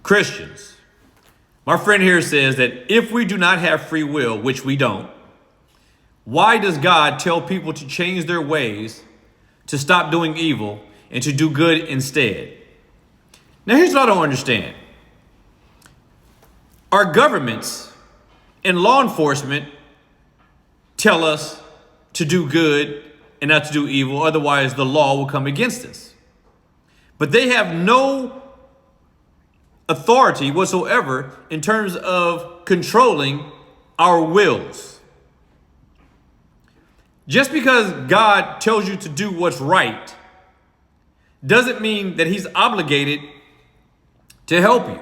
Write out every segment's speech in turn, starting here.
Christians, my friend here says that if we do not have free will, which we don't, why does God tell people to change their ways, to stop doing evil, and to do good instead? Now, here's what I don't understand. Our governments and law enforcement tell us to do good and not to do evil, otherwise the law will come against us. But they have no authority whatsoever in terms of controlling our wills. Just because God tells you to do what's right doesn't mean that he's obligated to help you.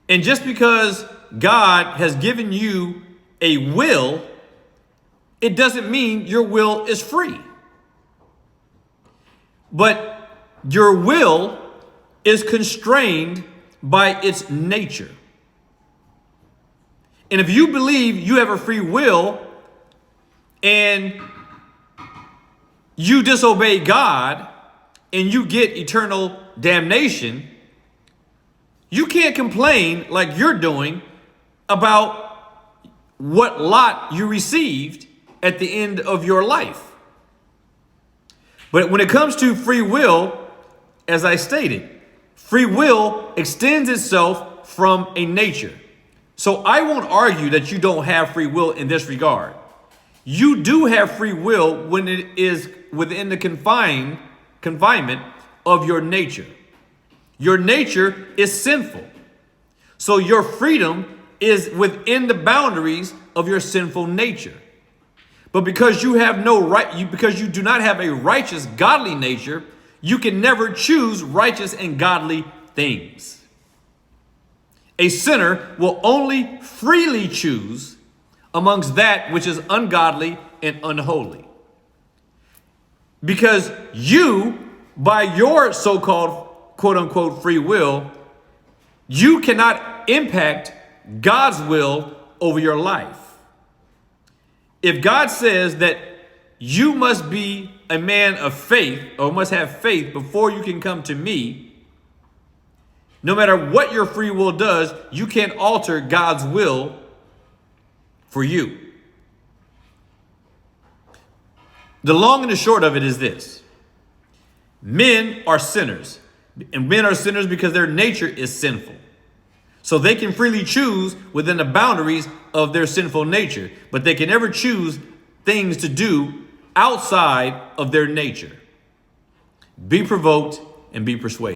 And just because God has given you a will, it doesn't mean your will is free. But your will is constrained by its nature. And if you believe you have a free will and you disobey God and you get eternal damnation, you can't complain like you're doing about what lot you received at the end of your life. But when it comes to free will, as I stated, free will extends itself from a nature. So I won't argue that you don't have free will in this regard. You do have free will when it is within the confinement of your nature. Your nature is sinful. So your freedom is within the boundaries of your sinful nature. But because you have no right, because you do not have a righteous, godly nature, you can never choose righteous and godly things. A sinner will only freely choose amongst that which is ungodly and unholy. Because you, by your so-called quote unquote free will, you cannot impact God's will over your life. If God says that you must be a man of faith or must have faith before you can come to me, no matter what your free will does, you can't alter God's will for you. The long and the short of it is this. Men are sinners. And men are sinners because their nature is sinful. So they can freely choose within the boundaries of their sinful nature, but they can never choose things to do outside of their nature. Be provoked and be persuaded.